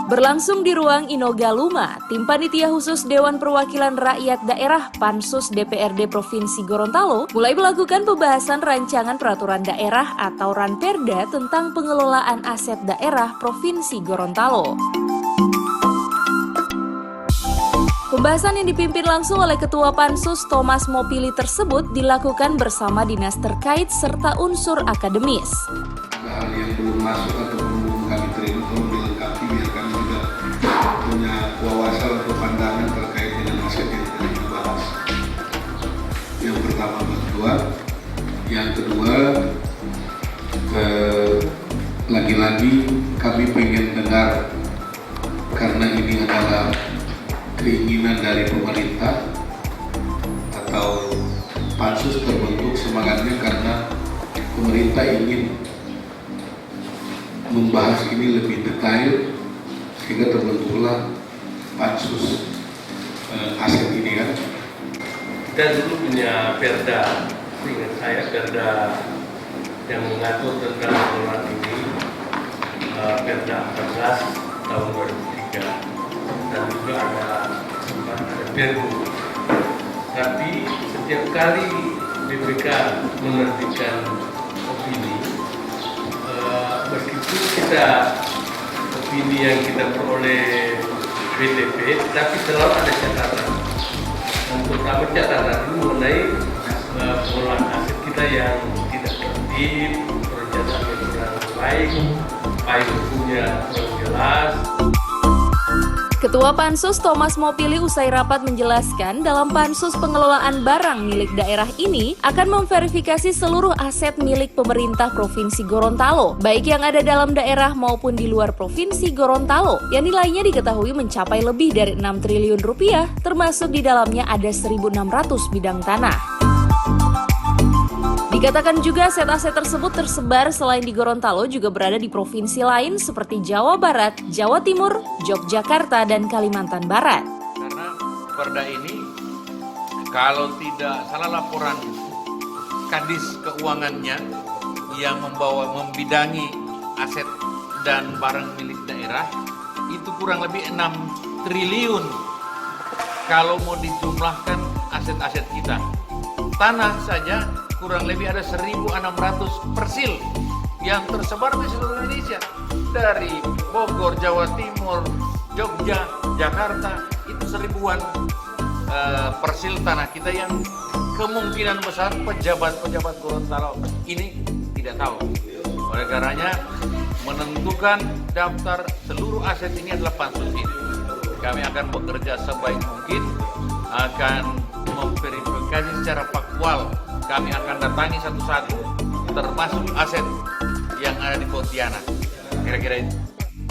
Berlangsung di ruang Inogaluma, tim panitia khusus Dewan Perwakilan Rakyat Daerah Pansus DPRD Provinsi Gorontalo mulai melakukan pembahasan rancangan peraturan daerah atau Ranperda tentang pengelolaan aset daerah Provinsi Gorontalo. Pembahasan yang dipimpin langsung oleh Ketua Pansus Thomas Mopili tersebut dilakukan bersama dinas terkait serta unsur akademis. Hal yang belum masuk atau belum kami terima tolong dilengkapi biar kami juga punya wawasan atau pandangan terkait dengan aset yang tadi dibahas. Yang pertama berdua, yang kedua lagi-lagi kami pengen dengar karena ini adalah keinginan dari pemerintah atau pansus terbentuk semangatnya karena pemerintah ingin membahas ini lebih detail sehingga terbentuklah pansus aset ini kan. Kita dulu punya perda, ingat saya perda yang mengatur tentang pengelolaan ini, perda 14 tahun 2003 dan juga ada perbu. Tapi setiap kali BPK menerbitkan opini, meskipun kita opini yang kita peroleh BTP, tapi selalu ada catatan. Dan terutama catatan ini mengenai pengelolaan aset kita yang tidak tertib, perencanaan yang kurang baik, payung hukumnya kurang jelas. Ketua Pansus Thomas Mopili usai rapat menjelaskan dalam Pansus pengelolaan barang milik daerah ini akan memverifikasi seluruh aset milik pemerintah Provinsi Gorontalo, baik yang ada dalam daerah maupun di luar Provinsi Gorontalo, yang nilainya diketahui mencapai lebih dari 6 triliun rupiah, termasuk di dalamnya ada 1.600 bidang tanah. Dikatakan juga aset-aset tersebut tersebar selain di Gorontalo juga berada di provinsi lain seperti Jawa Barat, Jawa Timur, Yogyakarta, dan Kalimantan Barat. Karena perda ini kalau tidak salah laporan Kadis Keuangannya yang membidangi aset dan barang milik daerah itu kurang lebih 6 triliun kalau mau dijumlahkan aset-aset kita. Tanah saja kurang lebih ada 1.600 persil yang tersebar di seluruh Indonesia. Dari Bogor, Jawa Timur, Jogja, Jakarta, itu 1000-an persil tanah kita yang kemungkinan besar pejabat-pejabat Gorontalo ini tidak tahu. Oleh karenanya menentukan daftar seluruh aset ini adalah pansus ini. Kami akan bekerja sebaik mungkin, akan memverifikasi secara faktual. Kami akan datangi satu-satu, termasuk aset yang ada di Pontianak. Kira-kira itu.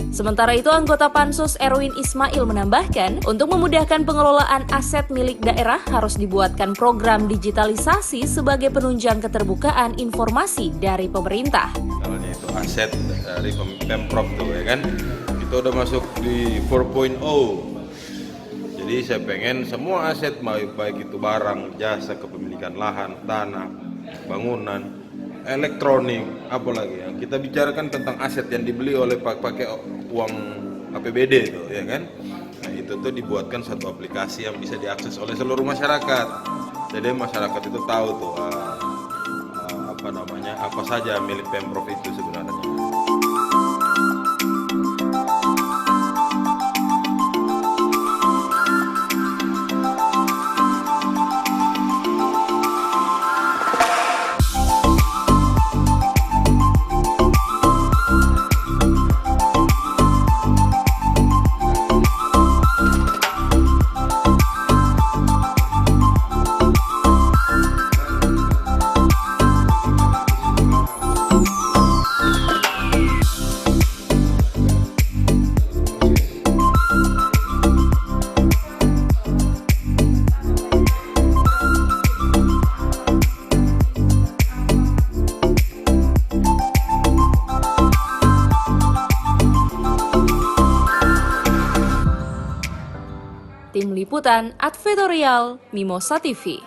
Sementara itu, anggota Pansus Erwin Ismail menambahkan, untuk memudahkan pengelolaan aset milik daerah harus dibuatkan program digitalisasi sebagai penunjang keterbukaan informasi dari pemerintah. Namanya itu aset dari Pemprov tuh ya kan, itu udah masuk di 4.0. Jadi saya pengen semua aset baik itu barang, jasa, kepemilikan lahan, tanah, bangunan, elektronik, apalagi yang kita bicarakan tentang aset yang dibeli oleh pakai uang APBD itu ya kan. Nah, itu tuh dibuatkan satu aplikasi yang bisa diakses oleh seluruh masyarakat. Jadi masyarakat itu tahu tuh apa saja milik Pemprov itu sebenarnya. Tim Liputan Advertorial Mimosa TV.